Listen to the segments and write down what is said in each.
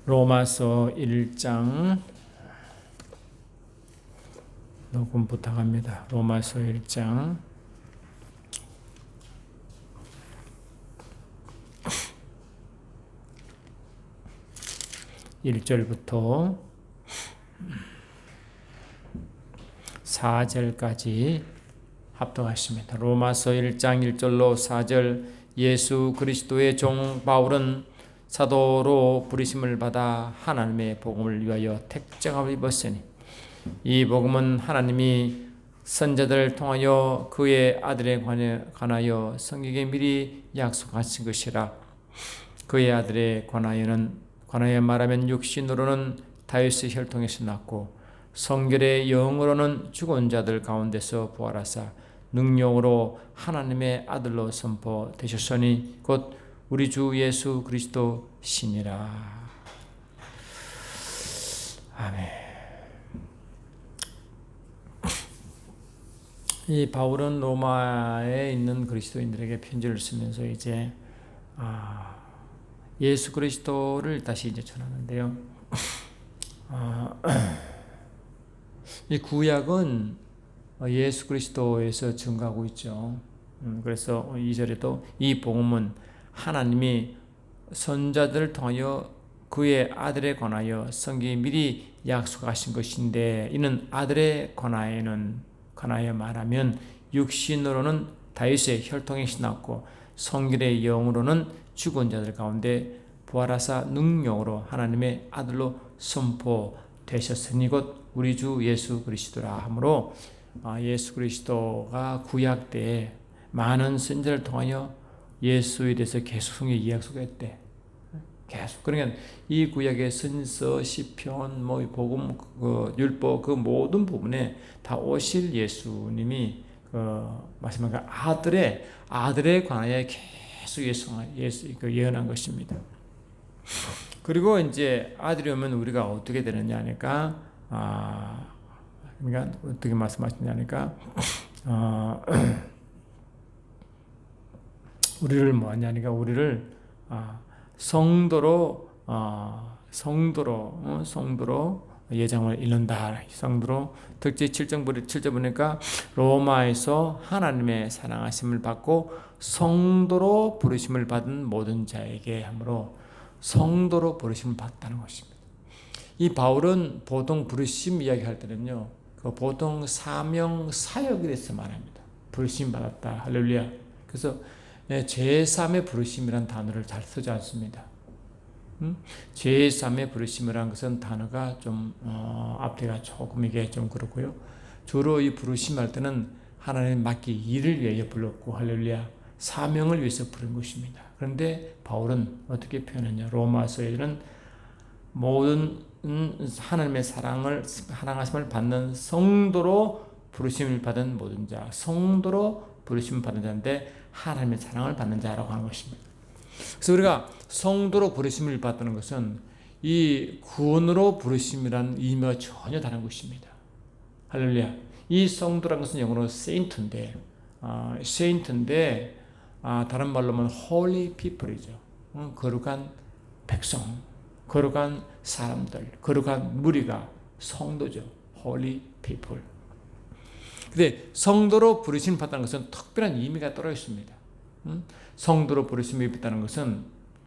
로마서 1장 녹음 부탁합니다. 로마서 1장 1절부터 4절까지 합독하십니다. 로마서 1장 1절로 4절. 예수 그리스도의 종 바울은 사도로 부르심을 받아 하나님의 복음을 위하여 택정함을 입었으니 이 복음은 하나님이 선자들을 통하여 그의 아들에 관하여 성경에 미리 약속하신 것이라. 그의 아들에 관하여 말하면 육신으로는 다윗의 혈통에서 났고 성결의 영으로는 죽은 자들 가운데서 부활하사 능력으로 하나님의 아들로 선포되셨으니 곧 우리 주 예수 그리스도 신이라. 아멘. 이 바울은 로마에 있는 그리스도인들에게 편지를 쓰면서 이제 예수 그리스도를 다시 이제 전하는데요. 이 구약은 예수 그리스도에서 증가하고 있죠. 그래서 2절에도 이 복음은 하나님이 선자들을 통하여 그의 아들에 관하여 성경에 미리 약속하신 것인데, 이는 아들에 관하여 말하면 육신으로는 다윗의 혈통에서 났고 성결의 영으로는 죽은 자들 가운데 부활하사 능력으로 하나님의 아들로 선포되셨으니 곧 우리 주 예수 그리스도라 하므로 예수 그리스도가 구약 때에 많은 선지자를 통하여 예수에 대해서 계속 성경에 이야기했대. 계속. 그러니까 이 구약의 선서, 시편, 복음, 율법 그 모든 부분에 다 오실 예수님이 말씀한 아들에 관하여 계속 예수 예언한 것입니다. 그리고 이제 아들이 오면 우리가 어떻게 되느냐 하니까 그러니까 어떻게 말씀하시냐 하니까 우리를 뭐하냐니까 우리를 성도로 예정을 이룬다. 성도로 특히 7절 보니까 로마에서 하나님의 사랑하심을 받고 성도로 부르심을 받은 모든 자에게 함으로 성도로 부르심을 받다는 것입니다. 이 바울은 보통 부르심 이야기할 때는요, 그 보통 사명 사역에 대해서 말합니다. 부르심 받았다. 할렐루야. 그래서 제3의 부르심이라는 단어를 잘 쓰지 않습니다. 제3의 부르심이라는 것은 단어가 좀 앞뒤가 조금 이게 좀 그렇고요. 주로 이 부르심할 때는 하나님 맡기 일을 위하여 불렀고 할렐루야 사명을 위해서 부른 것입니다. 그런데 바울은 어떻게 표현하냐? 로마서에는 모든 하나님의 사랑하심을 받는 성도로 부르심을 받은 모든 자, 성도로 부르심을 받은 자인데 하나님의 사랑을 받는 자라고 하는 것입니다. 그래서 우리가 성도로 부르심을 받는 것은 이 구원으로 부르심이라는 의미와 전혀 다른 것입니다. 할렐루야. 이 성도라는 것은 영어로 saint인데 다른 말로 하면 holy people이죠. 거룩한 백성, 거룩한 사람들, 거룩한 무리가 성도죠. holy people. 근데 성도로 부르심을 받다는 것은 특별한 의미가 떨어 있습니다. 성도로 부르심을 받다는 것은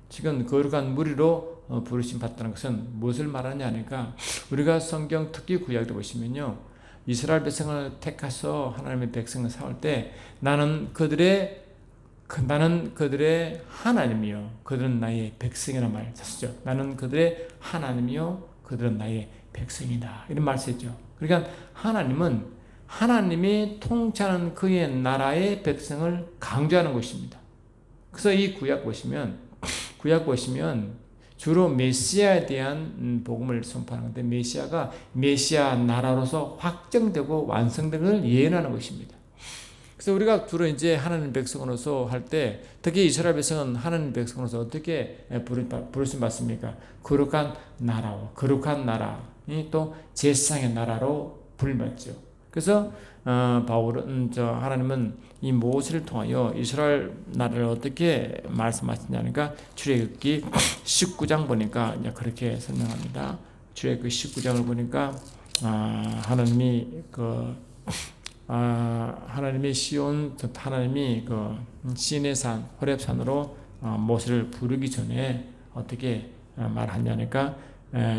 지금 거룩한 무리로 부르심 받다는 것은 무엇을 말하냐 하니까 우리가 성경 특히 구약에 보시면요, 이스라엘 백성을 택해서 하나님의 백성을 세울 때 나는 그들의 하나님이요 그들은 나의 백성이라는 말 썼죠. 나는 그들의 하나님이요 그들은 나의 백성이다 이런 말 썼죠. 그러니까 하나님이 통치하는 그의 나라의 백성을 강조하는 것입니다. 그래서 이 구약 보시면 주로 메시아에 대한 복음을 선포하는데 메시아 나라로서 확정되고 완성된 것을 예언하는 것입니다. 그래서 우리가 주로 이제 하나님 백성으로서 할 때 특히 이스라엘 백성은 하나님 백성으로서 어떻게 부르심 받습니까? 거룩한 나라와 거룩한 나라이 또 제사장의 나라로 부름받죠. 그래서 바울은 하나님은 이 모세를 통하여 이스라엘 나라를 어떻게 말씀하시냐니까 출애굽기 19장 보니까 이제 그렇게 설명합니다. 출애굽기 19장을 보니까 하나님이 하나님이 시내산 호렙산으로 모세를 부르기 전에 어떻게 말하냐니까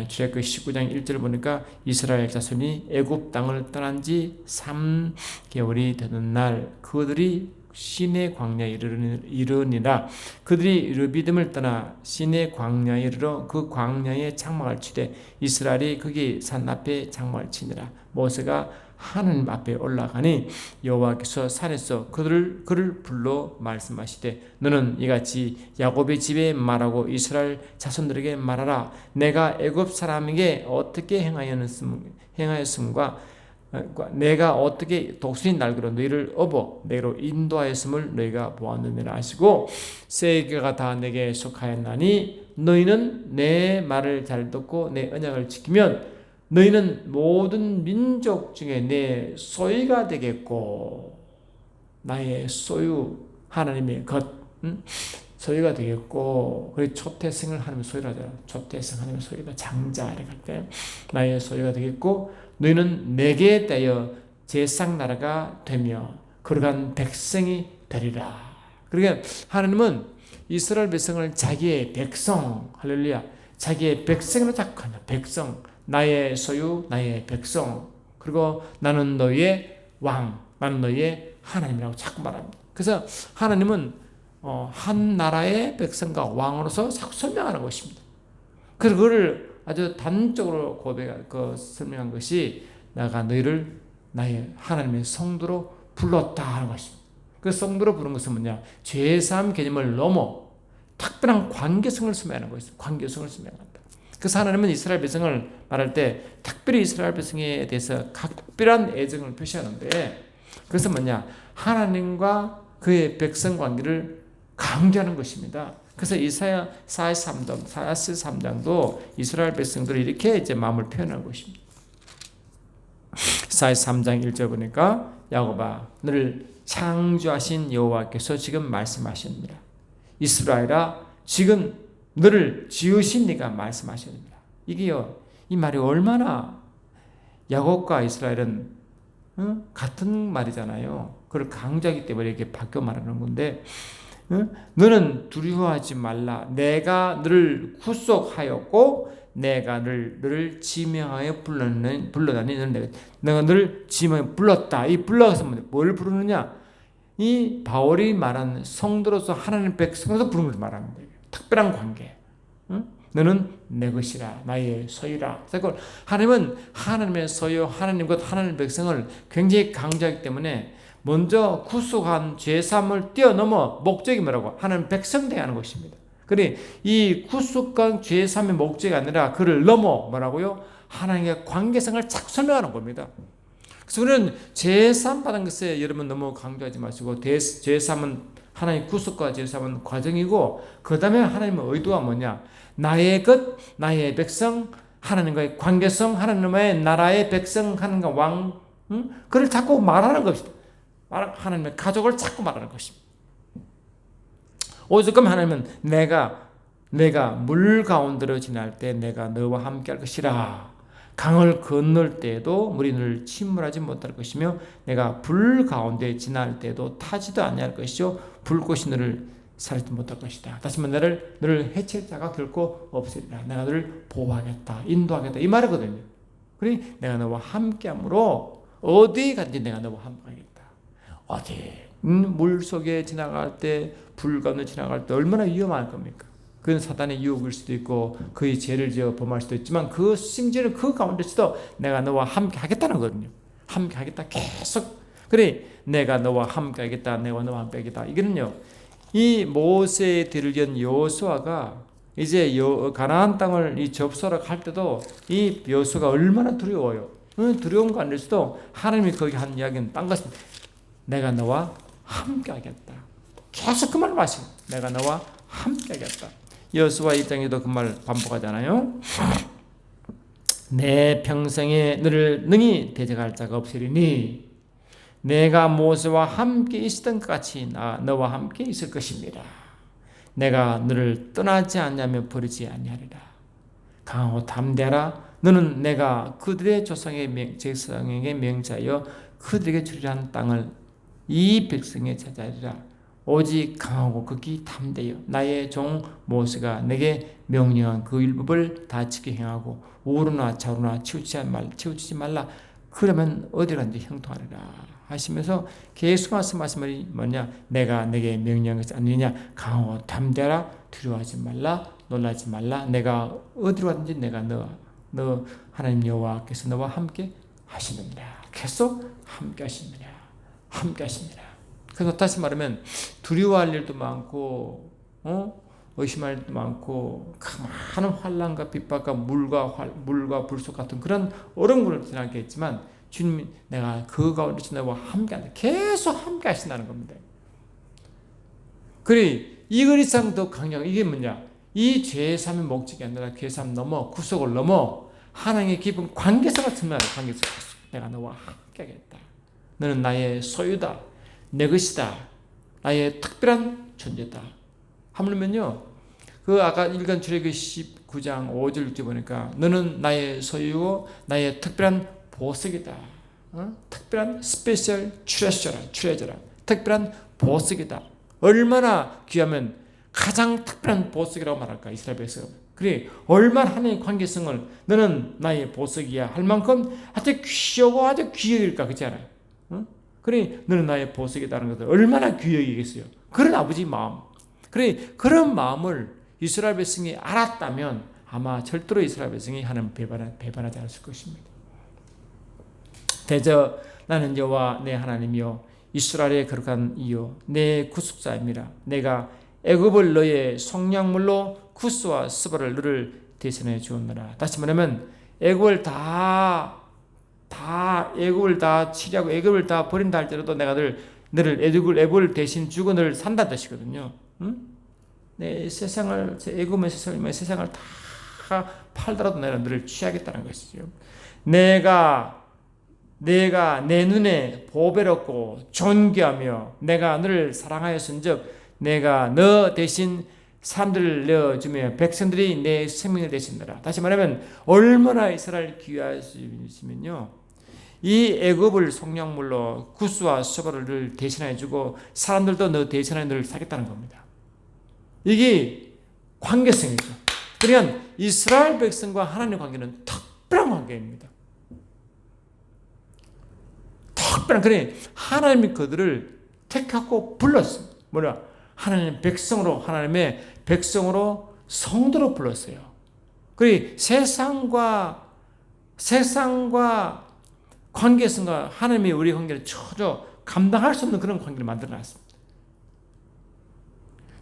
출애굽기 19장 1절 보니까 이스라엘 자손이 애굽 땅을 떠난 지 3개월이 되는 날 그들이 시내 광야에 이르니라. 그들이 르비딤을 떠나 시내 광야에 이르러 그 광야에 장막을 치되 이스라엘이 거기 산 앞에 장막을 치니라. 모세가 하나님 앞에 올라가니 여호와께서 산에서 그를 불러 말씀하시되 너는 이같이 야곱의 집에 말하고 이스라엘 자손들에게 말하라. 내가 애굽 사람에게 어떻게 행하였음과 내가 어떻게 독수리 날개로 너희를 업어 내게로 인도하였음을 너희가 보았느니라 하시고 세계가 다 내게 속하였나니 너희는 내 말을 잘 듣고 내 언약을 지키면 너희는 모든 민족 중에 내 소유가 되겠고 나의 소유 하나님의 것 소유가 되겠고 그리고 초태생을 하나님의 소유라 하잖아. 초태생 하나님의 소유가 장자 이렇게 할 때 나의 소유가 되겠고 너희는 내게 대하여 제상 나라가 되며 거룩한 백성이 되리라. 그러니까 하나님은 이스라엘 백성을 자기의 백성 할렐루야 자기의 백성으로 작곡한다. 백성 나의 소유 나의 백성 그리고 나는 너희의 왕 나는 너희의 하나님이라고 자꾸 말합니다. 그래서 하나님은 한 나라의 백성과 왕으로서 자꾸 설명하는 것입니다. 그래서 그걸 아주 단적으로 설명한 것이 내가 너희를 나의 하나님의 성도로 불렀다 하는 것입니다. 그 성도로 부른 것은 뭐냐? 죄사함 개념을 넘어 특별한 관계성을 설명하는 것입니다. 관계성을 설명한다. 그래서 하나님은 이스라엘 백성을 말할 때 특별히 이스라엘 백성에 대해서 각별한 애정을 표시하는데 그것은 뭐냐? 하나님과 그의 백성 관계를 강조하는 것입니다. 그래서 이사야 43장도 이스라엘 백성들이 이렇게 이제 마음을 표현한 것입니다. 43장 1절 보니까 야곱아 너를 창조하신 여호와께서 지금 말씀하십니다. 이스라엘아 지금 너를 지으신 네가 말씀하십니다. 이게요 이 말이 얼마나 야곱과 이스라엘은 같은 말이잖아요. 그걸 강조하기 때문에 이렇게 바뀌어 말하는 건데 너는 두려워하지 말라. 내가 너를 구속하였고 내가 너를 지명하여 불러다니 내가 너를 지명하여 불렀다. 이 불러서 뭘 부르느냐? 이 바울이 말하는 성도로서 하나님 백성으로서 부르는 걸 말하는 거예요. 특별한 관계. 너는 내 것이라 나의 소유라. 그래서 하나님은 하나님의 소유 하나님 것 하나님의 백성을 굉장히 강조하기 때문에 먼저 구속한 죄사함을 뛰어넘어 목적이 뭐라고? 하나님 백성 되게 하는 것입니다. 그래 이 구속한 죄사함의 목적이 아니라 그를 넘어 뭐라고요? 하나님의 관계성을 자꾸 설명하는 겁니다. 그래서 우리는 죄사함 받은 것에 여러분 너무 강조하지 마시고 죄사함은 하나님 구속과 죄사함은 과정이고 그 다음에 하나님의 의도가 뭐냐? 나의 것, 나의 백성, 하나님과의 관계성, 하나님의 나라의 백성, 하나님과 왕, 그걸 자꾸 말하는 것입니다. 하나님의 가족을 자꾸 말하는 것입니다. 오죽하면 하나님은 내가 물 가운데로 지날 때 내가 너와 함께 할 것이라. 강을 건널 때에도 물이 너를 침몰하지 못할 것이며 내가 불 가운데 지날 때도 타지도 아니할 것이요 불꽃이 너를 살지 못할 것이다. 다시 말하면 너를 해칠 자가 결코 없으리라. 내가 너를 보호하겠다. 인도하겠다. 이 말이거든요. 그러니 내가 너와 함께함으로 어디에 간지 내가 너와 함께하겠다. 어디 물 속에 지나갈 때 불 가운데 지나갈 때 얼마나 위험할 겁니까? 그건 사단의 유혹일 수도 있고 그의 죄를 지어 범할 수도 있지만 그 심지어는 그 가운데서도 내가 너와 함께 하겠다는 거거든요. 함께 하겠다 계속. 그래 내가 너와 함께 하겠다. 내가 너와 함께 하겠다. 이거는요. 이 모세에 들은 여호수아가 이제 가나안 땅을 이 접수하러 갈 때도 이 여호수아가 얼마나 두려워요. 두려운 거 아닐수도 하나님이 거기 한 이야기는 딴 것입니다. 내가 너와 함께 하겠다. 계속 그 말을 마시고 내가 너와 함께 하겠다. 여호수아 1장에도 그 말 반복하잖아요. 내 평생에 너를 능히 대적할 자가 없으리니 내가 모세와 함께 있었던 것 같이 너와 함께 있을 것입니다. 내가 너를 떠나지 않냐며 버리지 아니하리라. 강하고 담대하라. 너는 내가 그들의 조상의 제사장에게 명자여 그들에게 주리라 한 땅을 이 백성에 차지하리라. 오직 강하고 극히 담대여 나의 종 모세가 내게 명령한 그 율법을 다 지켜 행하고 우르나 좌우나 치우치지 말라. 그러면 어디든지 형통하리라 하시면서 계속 말씀이 뭐냐? 내가 내게 명령한 것이 아니냐? 강하고 담대하라. 두려워하지 말라. 놀라지 말라. 내가 어디로 가든지 내가 너 하나님 여호와께서 너와 함께 하시느니라. 계속 함께 하십니다. 함께 하십니다. 그래서 다시 말하면 두려워할 일도 많고 의심할 일도 많고 많은 환난과 핍박과 물과 불속 같은 그런 어려움을 지나겠지만 주님 내가 그 가운데서 너와 함께 한다. 계속 함께 하신다는 겁니다. 그래 이걸 이상 더 강력 이게 뭐냐? 이 죄의 삶의 목적이 아니라 죄의 삶 넘어 구속을 넘어 하나님의 깊은 관계성을 증명하는 관계성. 내가 너와 함께 하겠다. 너는 나의 소유다. 내 것이다. 나의 특별한 존재다. 하물면요. 그 아까 읽은 출애굽기 19장 5절 6절 보니까 너는 나의 소유고 나의 특별한 보석이다. 특별한 스페셜 트레저라. 특별한 보석이다. 얼마나 귀하면 가장 특별한 보석이라고 말할까? 이스라엘 백성. 그래 얼마나 하나님의 관계성을 너는 나의 보석이야 할 만큼 아주 귀하고 아주 귀여일까 그렇지 않아요? 그래 너는 나의 보석이다는 것을 얼마나 귀여이겠어요. 그런 아버지 마음. 그래 그런 마음을 이스라엘 백성이 알았다면 아마 절대로 이스라엘 백성이 하나님 배반하지 않았을 것입니다. 대저 나는 여호와 내 하나님이요 이스라엘의 거룩한 이요 내 구속자입니다. 내가 애굽을 너의 속량물로 구스와 스바를 너를 대신해 주었노라. 다시 말하면 애굽을 다 치려고 애굽을 다 버린다 할지라도 내가 너를 애굽을 대신 주고 너를 산다는 뜻이거든요. 내 세상을 애굽의 세상을 다 팔더라도 내가 너를 취하겠다는 것이죠. 내가 내 눈에 보배롭고 존귀하며 내가 너를 사랑하였은즉 내가 너 대신 사람들을 내어주며 백성들이 내 생명을 대신하라. 다시 말하면 얼마나 이스라엘 귀하시면요. 이 애굽을 속량물로 구스와 스바를 대신해주고 사람들도 너 대신하여 너를 사겠다는 겁니다. 이게 관계성이죠. 그러니까 이스라엘 백성과 하나님의 관계는 특별한 관계입니다. 특별한 그래 하나님이 그들을 택하고 불렀습니다. 뭐냐? 하나님의 백성으로 성도로 불렀어요. 그래 세상과 관계성과 하나님의 우리 관계를 전혀 감당할 수 없는 그런 관계를 만들어놨습니다.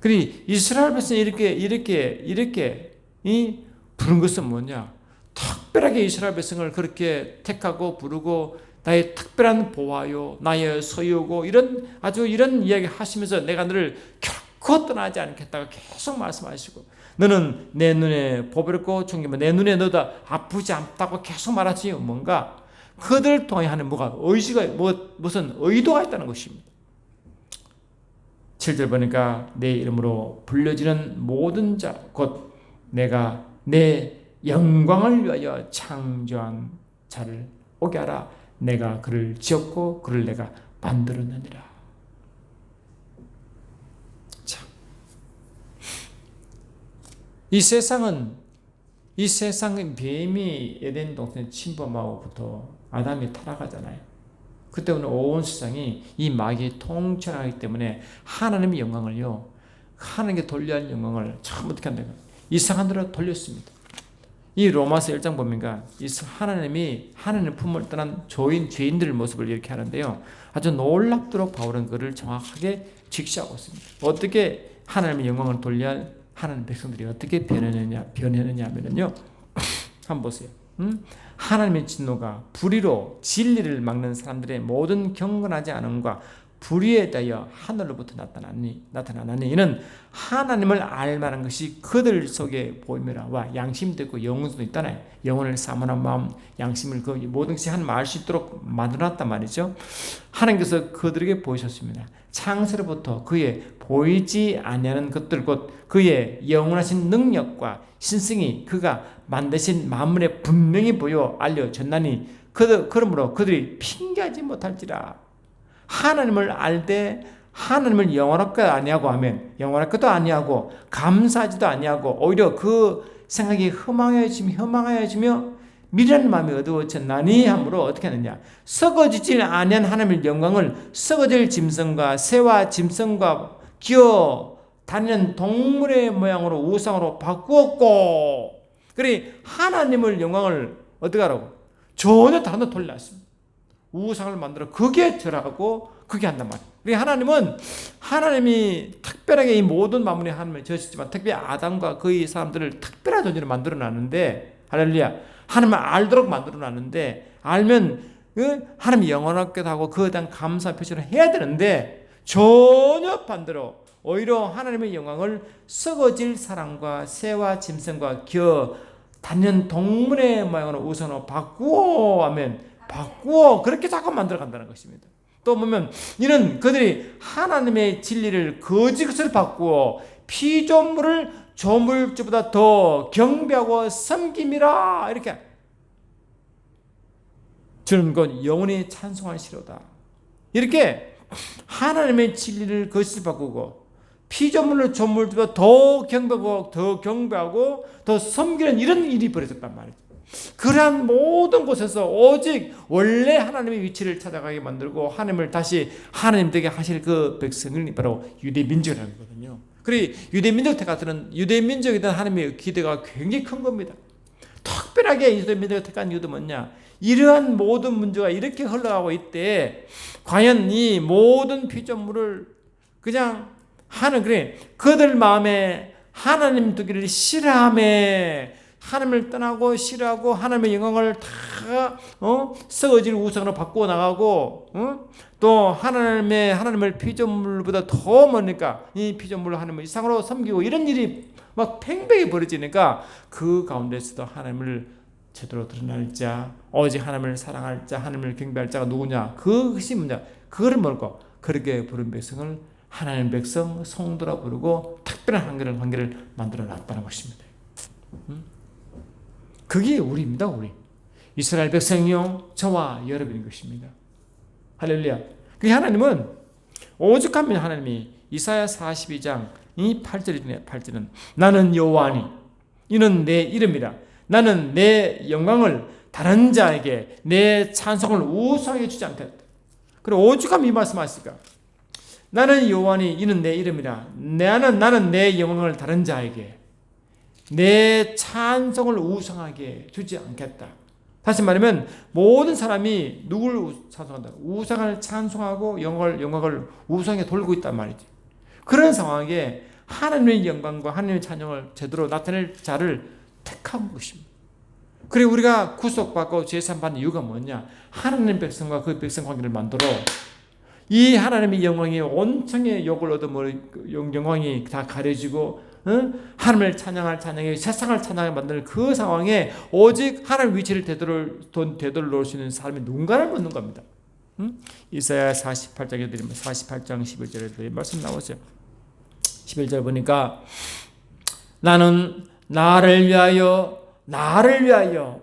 그래 이스라엘 백성이 이렇게 부른 것은 뭐냐? 특별하게 이스라엘 백성을 그렇게 택하고 부르고 나의 특별한 보화요, 나의 소유고 이런 이야기 하시면서 내가 너를 결코 떠나지 않겠다고 계속 말씀하시고 너는 내 눈에 보배롭고 존귀하며 내 눈에 너도 아프지 않다고 계속 말하지 뭔가 그들을 통해 하는 무슨 의도가 있다는 것입니다. 7절 보니까 내 이름으로 불려지는 모든 자 곧 내가 내 영광을 위하여 창조한 자를 오게 하라. 내가 그를 지었고 그를 내가 만들었느니라. 자, 이 세상은 뱀이 에덴 동산에 침범하고부터 아담이 타락하잖아요. 그때부터 온 세상이 이 마귀의 통치하기 때문에 하나님의 영광을요, 하나님께 돌려야 할 영광을 참 어떻게 한다고 이상한 대로 돌렸습니다. 이 로마서 1장 보니까 하나님의 품을 떠난 죄인들의 모습을 이렇게 하는데요. 아주 놀랍도록 바울은 그를 정확하게 직시하고 있습니다. 어떻게 하나님의 영광을 돌려야 할 하나님 백성들이 어떻게 변했느냐 하면요. 한번 보세요. 하나님의 진노가 불의로 진리를 막는 사람들의 모든 경건하지 않음과 불의에 대하여 하늘로부터 나타나니 이는 하나님을 알만한 것이 그들 속에 보임이라. 와, 양심도 있고 영혼도 있다네. 영혼을 사모하는 마음, 양심을 그 모든 것이 하나님 알 수 있도록 만들어놨단 말이죠. 하나님께서 그들에게 보이셨습니다. 창세로부터 그의 보이지 아니하는 것들 곧 그의 영원하신 능력과 신성이 그가 만드신 만물에 분명히 보여 알려졌나니 그러므로 그들이 핑계하지 못할지라. 하나님을 알되 하나님을 영원할 것 아니하고 하면 영원할 것도 아니하고 감사하지도 아니하고 오히려 그 생각이 허망하여지며 미련한 마음이 어두워졌나니 하므로 어떻게 하느냐. 썩어지지 아니한 하나님의 영광을 썩어질 짐승과 새와 짐승과 기어 다니는 동물의 모양으로 우상으로 바꾸었고, 그래 하나님을 영광을 어떻게 하라고? 전혀 다른 데 돌려놨습니다. 우상을 만들어 그게 절하고 그게 한단 말이에요. 그러니까 하나님은 하나님이 특별하게 이 모든 만물의 하나님을 지으셨지만 특별히 아담과 그의 사람들을 특별한 존재로 만들어놨는데, 할렐루야, 하나님을 알도록 만들어놨는데, 알면 하나님이 영원하기도 하고 그에 대한 감사 표시를 해야 되는데 전혀 반대로 오히려 하나님의 영광을 썩어질 사람과 새와 짐승과 기어 다니는 동물의 모양으로 우선으로 바꾸어 하면 바꾸어 그렇게 자꾸 만들어 간다는 것입니다. 또 보면 이는 그들이 하나님의 진리를 거짓을 바꾸어 피조물을 조물주보다 더 경배하고 섬김이라. 이렇게 저는 그 영원히 찬송하시로다. 이렇게 하나님의 진리를 거짓을 바꾸고 피조물을 조물주보다 더 경배하고 더 섬기는 이런 일이 벌어졌단 말이죠. 그러한 모든 곳에서 오직 원래 하나님의 위치를 찾아가게 만들고 하나님을 다시 하나님 되게 하실 그 백성을 바로 유대 민족이라는 거거든요. 그리고 유대 민족 택하는 유대 민족에 대한 하나님의 기대가 굉장히 큰 겁니다. 특별하게 유대 민족을 택한 이유도 뭐냐? 이러한 모든 문제가 이렇게 흘러가고 있대. 과연 이 모든 피조물을 그냥 하는 그래 그들 마음에 하나님 두기를 싫어하며 하나님을 떠나고 싫어하고 하나님의 영광을 다 썩어질 우상으로 바꾸어 나가고 또 하나님을 피조물보다 더 머니까 이 피조물을 하나님을 이상으로 섬기고 이런 일이 막 팽팽히 벌어지니까 그 가운데서도 하나님을 제대로 드러날 자, 오직 하나님을 사랑할 자, 하나님을 경배할 자가 누구냐? 그것이 뭐냐? 그거를 모르고 그렇게 부른 백성을 하나님 백성 성도라 부르고 특별한 관계를 만들어 놨다는 것입니다. 그게 우리입니다. 우리 이스라엘 백성이요 저와 여러분인 것입니다. 할렐루야. 그 하나님은 오죽하면 하나님이 이사야 42장 이 8절은 나는 여호와니 이는 내 이름이라 나는 내 영광을 다른 자에게 내 찬송을 우상하게 주지 않겠다. 그리고 오죽하면 이 말씀하실까? 나는 여호와니 이는 내 이름이라 나는 내 영광을 다른 자에게 내 찬송을 우상하게 주지 않겠다. 다시 말하면 모든 사람이 누구를 찬송한다? 우상을 찬송하고 영광을 우상에 돌고 있단 말이지. 그런 상황에 하나님의 영광과 하나님의 찬양을 제대로 나타낼 자를 택한 것입니다. 그리고 우리가 구속받고 제산 받는 이유가 뭐냐? 하나님 백성과 그 백성 관계를 만들어 이 하나님의 영광이 온천의 욕을 얻어 영광이 다 가려지고 하나님을 찬양할 찬양에 세상을 찬양하게 만드는 그 상황에 오직 하나님 위치를 되돌려 놓을 수 있는 사람이 누군가를 묻는 겁니다. 이사야 48장에 드리면 48장 11절에 말씀 나오죠. 11절 보니까 나는 나를 위하여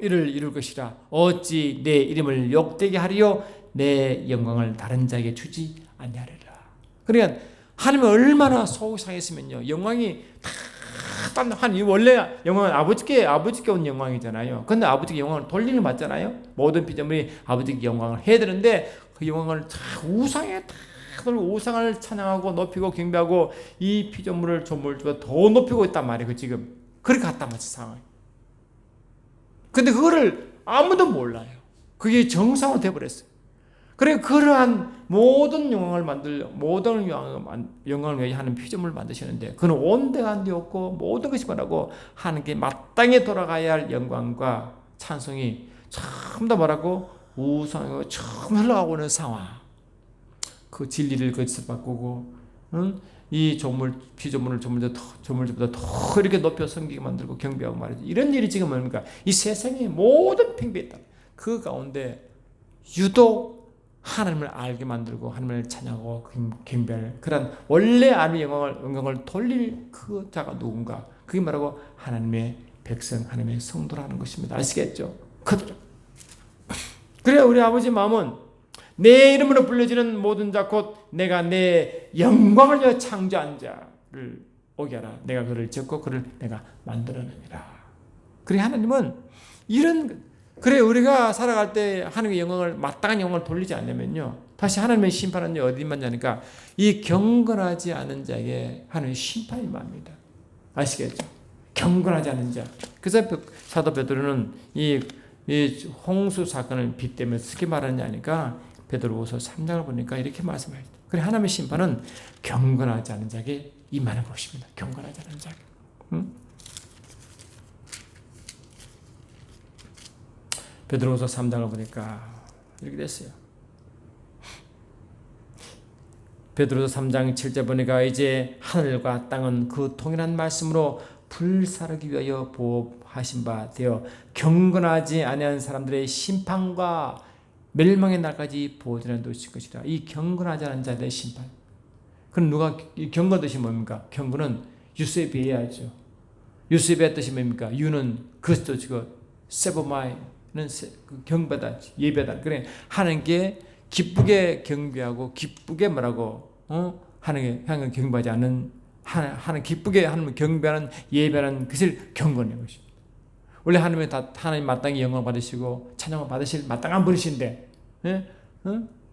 이를 이룰 것이라 어찌 내 이름을 욕되게 하리요 내 영광을 다른 자에게 주지 아니하리라. 그러니까 하나님이 얼마나 속상했으면요. 영광이 다 원래 영광은 아버지께 온 영광이잖아요. 근데 아버지께 영광을 돌리는 거 맞잖아요. 모든 피조물이 아버지께 영광을 해야 되는데 그 영광을 다 우상에 우상을 찬양하고 높이고 경배하고 이 피조물을 조물주가 더 높이고 있단 말이에요. 지금 그렇게 갖다 맞춘 상황. 근데 그거를 아무도 몰라요. 그게 정상으로 돼버렸어요. 그래 그러한 모든 영광을 위해 하는 피조물을 만드시는데 그는 온데간데 없고 모든 것이 뭐라고 하나님께 마땅히 돌아가야 할 영광과 찬송이 전부 다 뭐라고 우상이고 처음 흘러가고 있는 상황. 그 진리를 거기서 바꾸고, 응? 이 피조물을 조물보다 더 이렇게 높여 섬기게 만들고 경배하고 말이죠. 이런 일이 지금 뭡니까? 이 세상의 모든 팽배했다. 그 가운데 유독 하나님을 알게 만들고 하나님을 찬양하고 경배할 그런 원래 아는 영광을 돌릴 그 자가 누군가? 그게 말하고 하나님의 백성, 하나님의 성도라는 것입니다. 아시겠죠? 그들. 그래 우리 아버지 마음은 내 이름으로 불려지는 모든 자 곧 내가 내 영광을 위하여 창조한 자를 오게 하라. 내가 그를 짓고 그를 내가 만들어내니라. 그래 하나님은 그래 우리가 살아갈 때 하나님의 영광을 마땅한 영광을 돌리지 않으면요. 다시 하나님의 심판은 어디만 자니까 이 경건하지 않은 자에게 하나님의 심판이 임합니다. 아시겠죠? 경건하지 않은 자. 그래서 사도 베드로는 이 홍수 사건을 빗대면서 어떻게 말하느냐 하니까 베드로후서 3장을 보니까 이렇게 말씀하셨다. 그래 하나님의 심판은 경건하지 않은 자에게 임하는 것입니다. 경건하지 않은 자에게. 응? 베드로후서 3장을 보니까 이렇게 됐어요. 베드로후서 3장 7절 보니까 이제 하늘과 땅은 그 동일한 말씀으로 불사르기 위하여 보호하신 바 되어 경건하지 아니한 사람들의 심판과 멸망의 날까지 보호되는 도실 것이다. 이 경건하지 않은 자들의 심판. 그럼 누가 경건 뜻이 뭡니까? 경건은 유수에 비해야죠. 유수에 비해 뜻이 뭡니까? 유는 그리스도지고 세보마이는 경배다, 예배다. 그래 하나님께 기쁘게 경배하고 기쁘게 뭐라고 하나님께 경배하지 않는 하나님 기쁘게 하나님을 경배하는 예배하는 것을 경건의 것입니다. 원래 하나님 마땅히 영광 받으시고 찬양을 받으실 마땅한 분이신데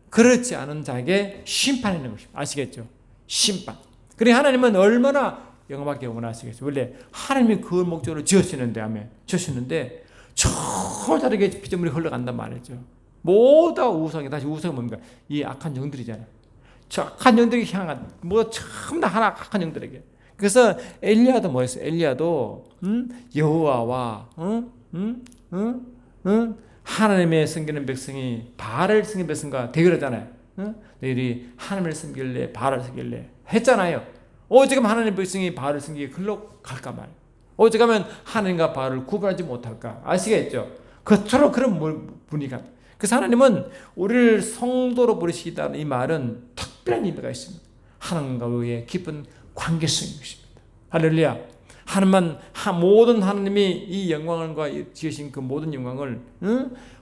그렇지 않은 자에게 심판이 있는 것입니다. 아시겠죠? 심판. 그래 하나님은 얼마나 영광받기 원하시겠어요. 원래 하나님이 그 목적으로 지으시는데 지으시는데 전혀 다르게 피조물이 흘러간단 말이죠. 모두 우상이 다시 우상이 뭡니까? 이 악한 영들이잖아요. 저 악한 영들이 향한 전부 다 하나 악한 영들에게. 그래서 엘리야도 뭐였어요? 엘리야도 여호와와 하나님의 섬기는 백성이 바알을 섬기는 백성과 대결하잖아요. 너희들이 하나님을 섬길래 바알을 섬길래 했잖아요. 오직 하나님의 백성이 바알을 섬기게 글로 갈까 말이에요. 오직 하면 하나님과 바알을 구분하지 못할까? 아시겠죠? 그토록 그런 분위기가. 그래서 하나님은 우리를 성도로 부르시다는 이 말은 특별한 의미가 있습니다. 하나님과의 깊은 관계성인 것입니다. 할렐루야. 모든 하나님이 이 영광과 지으신 그 모든 영광을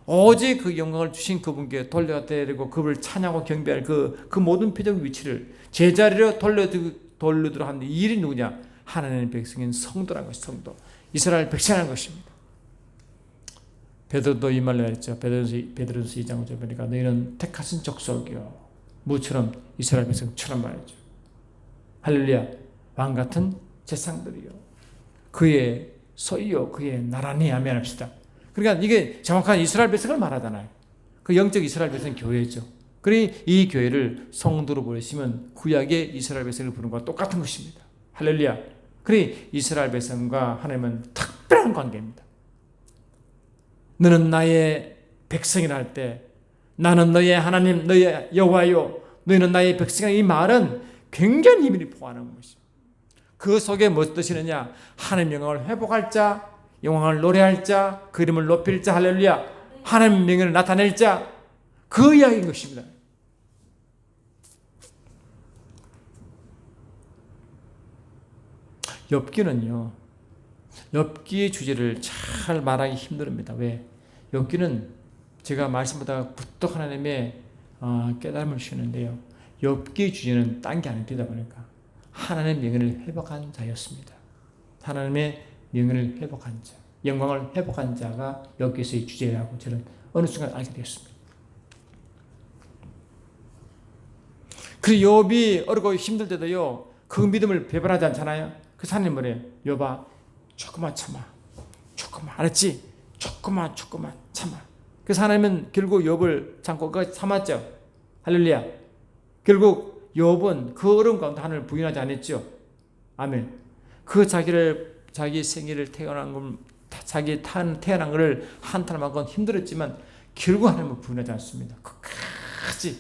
오직 그 영광을 주신 그분께 돌려드리고 그분을 찬양하고 경배할 그 모든 표적 위치를 제자리로 돌려드려 하는 일이 누구냐? 하나님의 백성인 성도라는 것이 성도. 이스라엘 백성이라는 것입니다. 베드로도 이 말을 했죠. 베드로서 2장 5절 보니까 너희는 택하신 족속이요 무처럼 이스라엘 백성처럼 말이죠. 할렐루야. 왕같은 제상들이요 그의 소유요 그의 나라니 아멘합시다. 그러니까 이게 정확한 이스라엘 백성을 말하잖아요. 그 영적 이스라엘 백성 교회죠. 그러니 이 교회를 성도로 부르시면 구약의 이스라엘 백성을 부르는 것과 똑같은 것입니다. 할렐루야. 그러니 이스라엘 백성과 하나님은 특별한 관계입니다. 너는 나의 백성이라 할 때 나는 너의 하나님 너의 여호와요 너희는 나의 백성이라 이 말은 굉장히 의미를 포함하는 것입니다. 그 속에 무엇 뜻이느냐? 하나님 영광을 회복할 자, 영광을 노래할 자, 그 이름을 높일 자, 할렐루야. 하나님 명예를 나타낼 자, 그 이야기인 것입니다. 욥기는요. 욥기의 주제를 잘 말하기 힘듭니다. 왜? 욥기는 제가 말씀보다 부탁 하나님의 깨달음을 주시는데요. 욥기의 주제는 딴 게 아니다 보니까 하나님의 명예를 회복한 자였습니다. 하나님의 명예를 회복한 자, 영광을 회복한 자가 욥기서의 주제라고 저는 어느 순간 알게 되었습니다. 그리고 욥이 어렵고 힘들 때도요. 그 믿음을 배반하지 않잖아요. 그래서 하나님 뭐래요? 욥아 조금만 참아. 조금만 알았지? 조금만 참아. 그래서 하나님은 결국 욥을 참고 참았죠. 할렐루야. 결국 욥은 그 어려운 가운데 하나님을 부인하지 않았죠. 아멘. 자기 생일을 자기 태어난 것을 한탄만큼 힘들었지만 결국 하나님을 부인하지 않습니다. 끝까지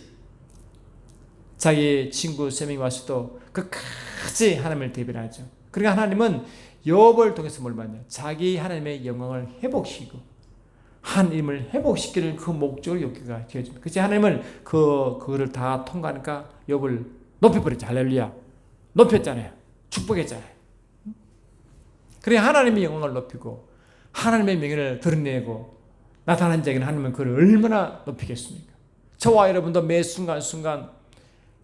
자기 친구 3명이 왔어도 끝까지 하나님을 대변하죠. 그러니까 하나님은 욥을 통해서 뭘 받냐? 자기 하나님의 영광을 회복시키고 하나님을 회복시키는 그 목적을 여기가 되어집니다. 그치? 하나님을 그거를 다 통과하니까 욥을 높여버렸죠. 할렐루야. 높였잖아요. 축복했잖아요. 그래 하나님의 영광을 높이고 하나님의 명예를 드러내고 나타난 자에게는 하나님은 그를 얼마나 높이겠습니까? 저와 여러분도 매 순간순간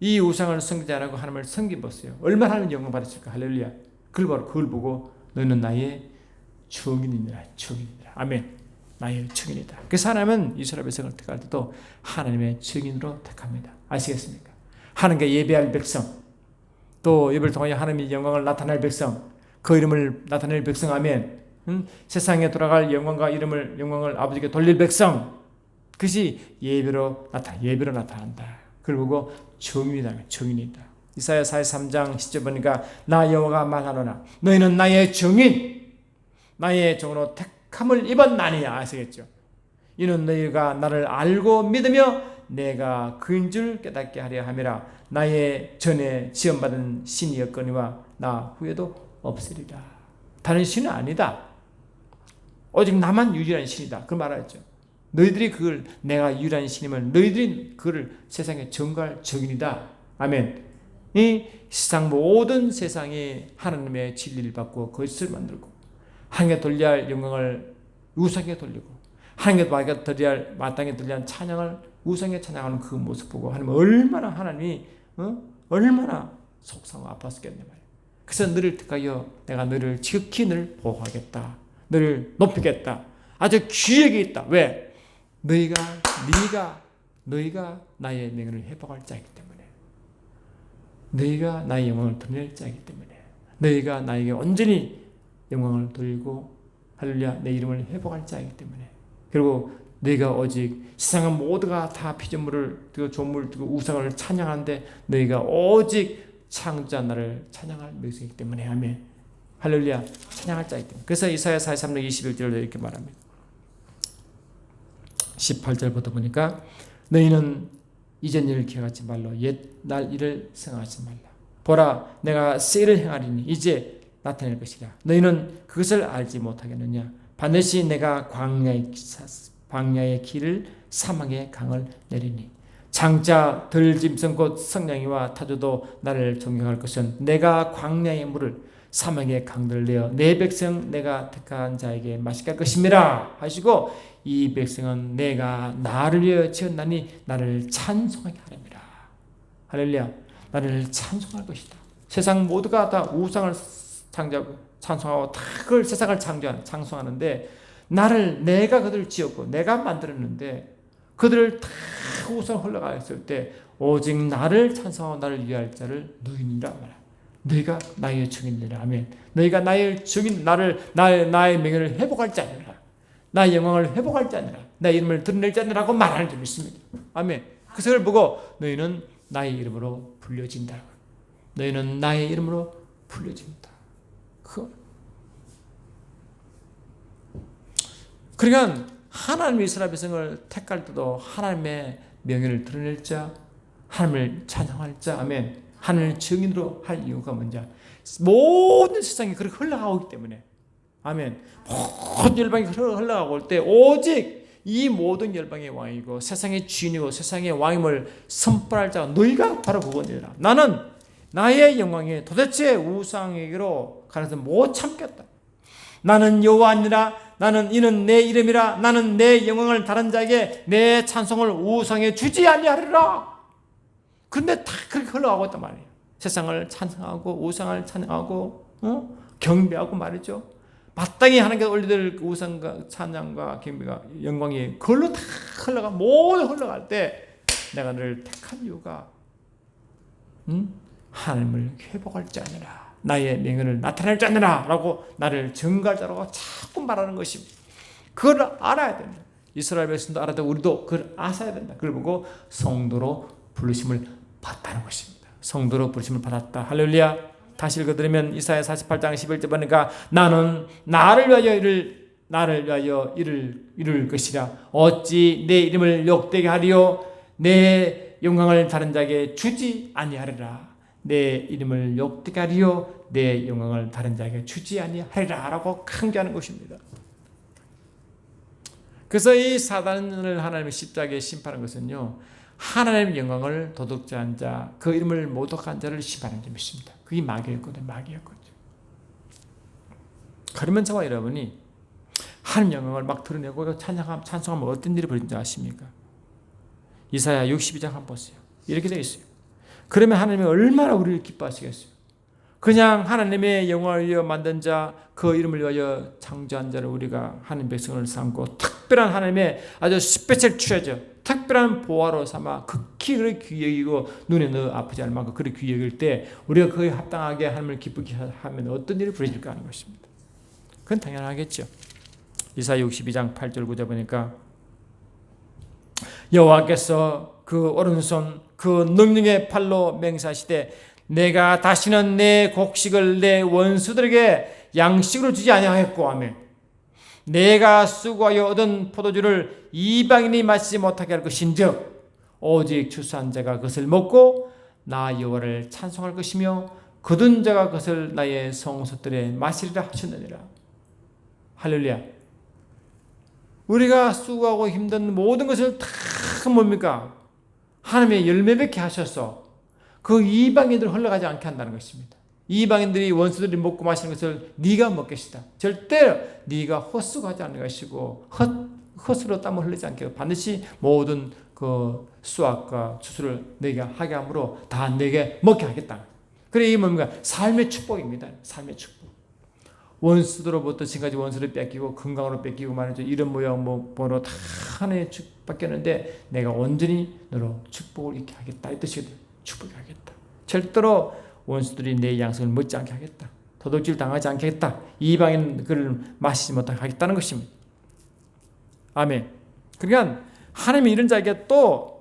이 우상을 섬기지 않고 하나님을 섬기보세요. 얼마나 하나님 영광 받으실까? 할렐루야. 그걸 보고 너는 나의 증인이니라. 증인이라. 아멘. 나의 증인이다. 그래서 하나님은 이스라엘 백성을 택할 때도 하나님의 증인으로 택합니다. 아시겠습니까? 하나님께 예배할 백성, 또 예배를 통하여 하나님의 영광을 나타낼 백성, 그 이름을 나타낼 백성, 아멘. 세상에 돌아갈 영광을 아버지께 돌릴 백성, 그것이 예배로 나타난다. 그리고 증인이다. 이사야 43장 10절 보니까 나 여호와가 말하노라 너희는 나의 증인, 나의 종으로 택함을 입었나니. 아시겠죠? 이는 너희가 나를 알고 믿으며 내가 그인 줄 깨닫게 하려 함이라. 나의 전에 지원받은 신이었거니와 나 후에도 없으리라. 다른 신은 아니다. 오직 나만 유일한 신이다. 그 말하죠. 너희들이 그걸 내가 유일한 신임을 너희들이 그를 세상에 전가할 증인이다. 아멘. 이 세상 모든 세상이 하나님의 진리를 받고 거짓을 만들고 하나님께 돌려야 할 영광을 우상에 돌리고 하나님께 마땅히 돌려야 할 찬양을 우상에 찬양하는 그 모습 보고 하나님이 얼마나 속상하고 아팠겠냐 말이야. 그래서 너를 택하여 내가 너를 지극히 늘 보호하겠다. 너를 높이겠다. 아주 귀하게 있다. 왜? 너희가 나의 명예를 회복할 자이기 때문에, 너희가 나의 영광을 드러낼 자이기 때문에, 너희가 나에게 온전히 영광을 돌리고 할렐루야 내 이름을 회복할 자이기 때문에, 그리고 너희가 오직 세상은 모두가 다 피조물을 두고 조물을 두고 우상을 찬양하는데 너희가 오직 창조자 나를 찬양할 백성이기 때문에, 아멘. 할렐루야. 찬양할 자이기 때문에. 그래서 이사야 43장 21절로 이렇게 말합니다. 18절부터 보니까 너희는 이전 일을 기억하지 말라. 옛날 일을 생각하지 말라. 보라 내가 새 일을 행하리니 이제 나타낼 것이라. 너희는 그것을 알지 못하겠느냐. 반드시 내가 광야의 길을 사막의 강을 내리니 장자 들짐승 곧 성냥이와 타조도 나를 존경할 것은 내가 광야의 물을 사막의 강들을 내어 내 백성 내가 택한 자에게 마시게 할 것임이라 하시고 이 백성은 내가 나를 위하여 지었나니 나를 찬송하게 하렵니다. 할렐루야. 나를 찬송할 것이다. 세상 모두가 다 우상을 창조하고 찬송하고 다 그걸 세상을 찬송하는데 내가 그들을 지었고 내가 만들었는데 그들을 다 우상 흘러가했을 때 오직 나를 찬송하고 나를 위할 자를 너희니라 말이야. 너희가 나의 증인이라. 아멘. 너희가 나의 증인, 나의 명예를 회복할 자니라. 나의 영광을 회복할 자니라. 나의 이름을 드러낼 자니라고 말하는 점이 있습니다. 아멘. 그것을 보고 너희는 나의 이름으로 불려진다. 너희는 나의 이름으로 불려진다. 그러니까 하나님의 이스라엘 백성을 택할 때도 하나님의 명예를 드러낼 자, 하나님을 찬양할 자, 아멘. 하나님을 증인으로 할 이유가 뭔지, 모든 세상이 그렇게 흘러가고 있기 때문에, 아멘. 모든 열방이 흘러가고 올 때 오직 이 모든 열방의 왕이고 세상의 주인이고 세상의 왕임을 선포할 자가 너희가 바로 그거니라. 나는 나의 영광이 도대체 우상에게로 가려서 못 참겠다. 나는 여호와니라. 나는 이는 내 이름이라. 나는 내 영광을 다른 자에게 내 찬송을 우상에 주지 아니하리라. 근데 다 그렇게 흘러가고 있단 말이에요. 세상을 찬송하고 우상을 찬양하고 경배하고 말이죠. 마땅히 하나님께 올려드릴 우상과 찬양과 경배가 영광이 그걸로 다 모두 흘러갈 때 내가 너를 택한 이유가 하나님을 회복할 자 아니라 나의 명예를 나타낼 자 아니라 라고 나를 증거할 자라고 자꾸 말하는 것입니다. 그걸 알아야 된다. 이스라엘 백성도 알아야 되고 우리도 그걸 아셔야 된다. 그걸 보고 성도로 부르심을 받았다는 것입니다. 성도로 부르심을 받았다. 할렐루야. 다시 읽어드리면 이사야 48장 11절 보니까 나는 나를 위하여 이룰 것이라. 어찌 내 이름을 욕되게 하리요. 내 영광을 다른 자에게 주지 아니하리라. 내 이름을 욕되게 하리요 내 영광을 다른 자에게 주지 아니하리라 라고 강조하는 것입니다. 그래서 이 사단을 하나님의 십자가에 심판한 것은요, 하나님의 영광을 도둑질한 자, 그 이름을 모독한 자를 심판한 점이었습니다. 그게 마귀였거든요. 그러면 저와 여러분이 하나님 영광을 막 드러내고 찬송하면 어떤 일이 벌어진지 아십니까? 이사야 62장 한번 보세요. 이렇게 되어 있어요. 그러면 하나님이 얼마나 우리를 기뻐하시겠어요? 그냥 하나님의 영광을 위하여 만든 자, 그 이름을 위하여 창조한 자를 우리가 하나님 백성을 삼고 특별한 하나님의 아주 스페셜 트레저, 특별한 보화로 삼아 극히 그렇게 귀히 여기고 눈에 넣어 아프지 않을 만큼 그렇게 귀히 여길 때 우리가 그에 합당하게 하나님을 기쁘게 하면 어떤 일이 벌어질까 하는 것입니다. 그건 당연하겠죠. 이사야 62장 8절 9절 보니까 여호와께서 그 오른손 그 능력의 팔로 맹세하시되 내가 다시는 내 곡식을 내 원수들에게 양식으로 주지 아니하겠고 하며 내가 수고하여 얻은 포도주를 이방인이 마시지 못하게 할 것인즉 오직 추수한 자가 그것을 먹고 나 여호와를 찬송할 것이며 거둔 자가 그것을 나의 성소들에 마시리라 하셨느니라. 할렐루야. 우리가 수고하고 힘든 모든 것을 다 뭡니까? 하나님의 열매 맺게 하셔서 그 이방인들 흘러가지 않게 한다는 것입니다. 이방인들이 원수들이 먹고 마시는 것을 네가 먹겠시다. 절대 네가 헛수고하지 않는 것이고 헛으로 땀을 흘리지 않게 반드시 모든 그 수확과 추수를 네가 하게 함으로 다 네게 먹게 하겠다. 그래 이게 뭡니까? 삶의 축복입니다. 삶의 축복. 원수들로부터 지금까지 원수를 뺏기고 건강으로 뺏기고 말이죠. 이런 모양 뭐로 다 하나의 축복받겠는데 내가 온전히 너로 축복을 있게 하겠다. 이 뜻이거든요. 축복을 하겠다. 절대로 원수들이 내 양식을 먹지 않게 하겠다. 도둑질 당하지 않게 하겠다. 이방인 그를 마시지 못하게 하겠다는 것입니다. 아멘. 그러니까 하나님이 이런 자에게 또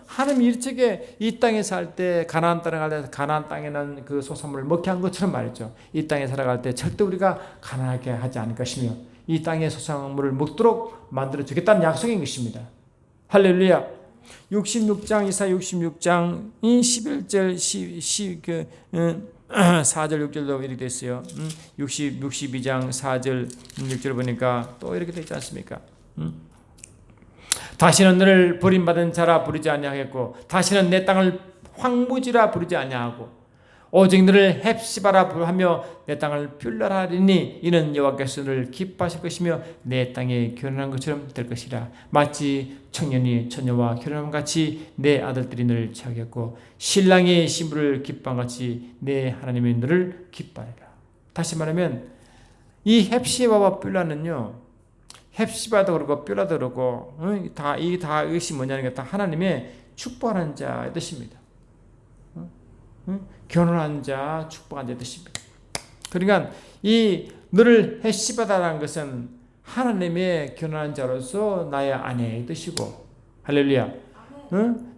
하나님이 이렇게 이 땅에 살 때 가나안 땅에 갈 때 가나안 땅에는 그 소산물을 먹게 한 것처럼 말이죠. 이 땅에 살아갈 때 절대 우리가 가난하게 하지 않을 것이며 이 땅의 소산물을 먹도록 만들어 주겠다는 약속인 것입니다. 할렐루야. 66장 이사 66장 11절 4절 6절도 이렇게 됐어요. 62장 4절 6절 보니까 또 이렇게 되지 않습니까? 다시는 너를 버림받은 자라 부르지 아니하겠고 다시는 내 땅을 황무지라 부르지 아니하고 오직 너를 헵시바라 하며 내 땅을 퓰라라 하리니 이는 여호와께서 너를 기뻐하실 것이며 내 땅에 결혼한 것처럼 될 것이라. 마치 청년이 처녀와 결혼함 같이 내 아들들이 너를 취하겠고 신랑이 신부를 기뻐한 같이 내 하나님이 너를 기뻐하리라. 다시 말하면 이 헵시바와 퓰라는요, 헵시바도 그렇고 뾰라도 그렇고 이게 다 이것이 뭐냐는 게 다 하나님의 축복하는 자의 뜻입니다. 결혼한 자, 축복한 자의 뜻입니다. 그러니까 이 너를 헵시바다라는 것은 하나님의 결혼한 자로서 나의 아내의 뜻이고, 할렐루야.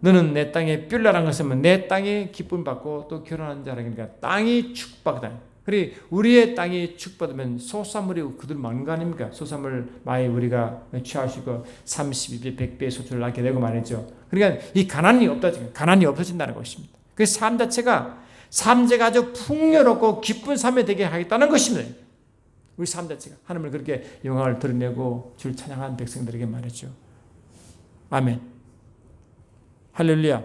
너는 내 땅에 뾰라라는 것은 내 땅에 기쁨 받고 또 결혼한 자라니까 땅이 축복하다. 그리고 우리의 땅이 축복받으면 소산물이 그들 먹는 거 아닙니까? 소산물 많이 우리가 취하시고 32배, 100배의 소출을 낳게 되고 말이죠. 그러니까 이 가난이 없어진다는 것입니다. 그 삶 자체가 아주 풍요롭고 기쁜 삶이 되게 하겠다는 것입니다. 우리 삶 자체가 하나님을 그렇게 영광을 드러내고 줄 찬양한 백성들에게 말이죠. 아멘. 할렐루야.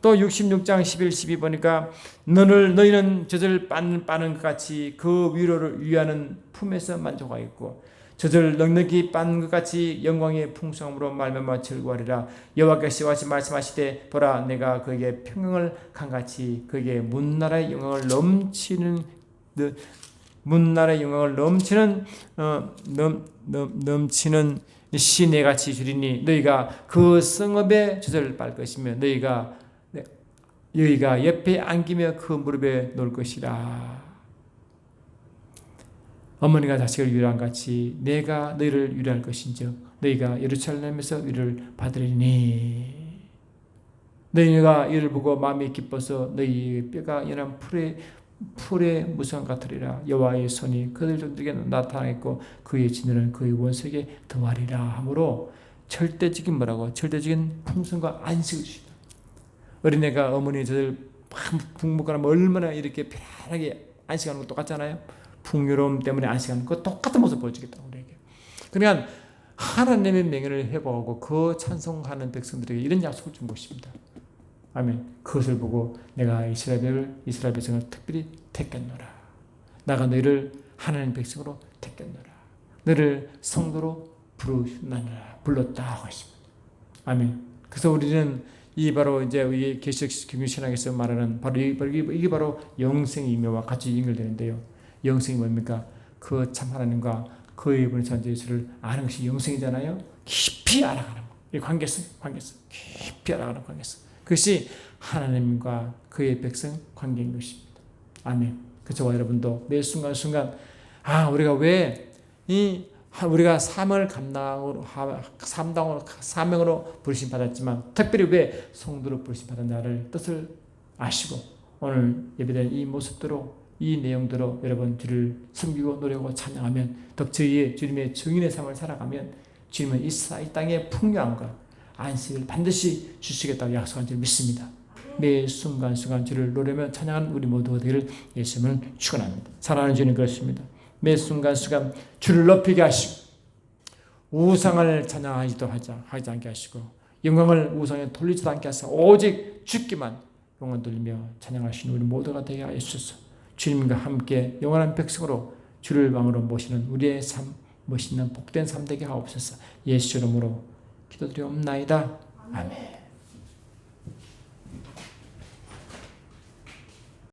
또 66장 11, 12 보니까 너희는 젖을 빠는 것 같이 그 위로를 위하는 품에서 만족하겠고 젖을 넉넉히 빠는 것 같이 영광의 풍성함으로 말미암아 즐거워하리라. 여호와께서 말씀하시되 보라 내가 그에게 평강을 강같이 그에게 문나라의 영광을 넘치는 시내같이 주리니 너희가 그 성읍에 젖을 빨 것이며 너희가 옆에 안기며 그 무릎에 놓을 것이라. 어머니가 자식을 위로한 같이 내가 너희를 위로할 것인즉 너희가 예루살렘에서 위로를 받으리니 너희가 이를 보고 마음이 기뻐서 너희 뼈가 연한 풀의 무성 같으리라. 여호와의 손이 그들에게 나타나겠고 그의 진노는 그의 원수에게 더하리라 하므로 절대적인 풍성과 안식을 주시다. 어린애가 어머니 젖을 푹 먹거나 얼마나 이렇게 편안하게 안식하는 거 똑같잖아요. 풍요로움 때문에 안식하는 거 똑같은 모습 보여주겠다 우리에게. 그러니까 하나님의 명예를 회복하고 그 찬송하는 백성들에게 이런 약속을 준 것입니다. 아멘. 그것을 보고 내가 이스라엘 백성을 특별히 택했노라. 나가 너희를 하나님 백성으로 택했노라. 너를 성도로 불렀다 하고 있습니다. 아멘. 그래서 우리는 이 바로 이제 우리 계시록 경륜신학에서 말하는 바로 이게 바로 영생의 의미와 같이 연결되는데요. 영생이 뭡니까? 그 참 하나님과 그의 본산 예수를 아는 것이 영생이잖아요. 깊이 알아가는 거. 이 관계성. 깊이 알아가는 관계성. 그것이 하나님과 그의 백성 관계인 것입니다. 아멘. 그 저와 여러분도 매 순간순간 우리가 왜 우리가 사명으로 부르심 받았지만 특별히 왜 성도로 부르심 받았나를 뜻을 아시고 오늘 예배된 이 모습대로 이 내용대로 여러분 주를 섬기고 노래하고 찬양하면 덕저희의 주님의 증인의 삶을 살아가면 주님은 이 땅의 풍요함과 안식을 반드시 주시겠다고 약속한 줄 믿습니다. 매 순간순간 주를 노래하며 찬양하는 우리 모두가 되기를 예수님을 축원합니다. 사랑하는 주님 그렇습니다. 매 순간순간 주를 높이게 하시고 우상을 찬양하지도 하지 않게 하시고 영광을 우상에 돌리지도 않게 하시고 오직 주께만 영광 돌리며 찬양하시는 우리 모두가 되게 하옵소서. 주님과 함께 영원한 백성으로 주를 왕으로 모시는 우리의 삶, 멋있는 복된 삶 되게 하옵소서. 예수 이름으로 기도드리옵나이다. 아멘.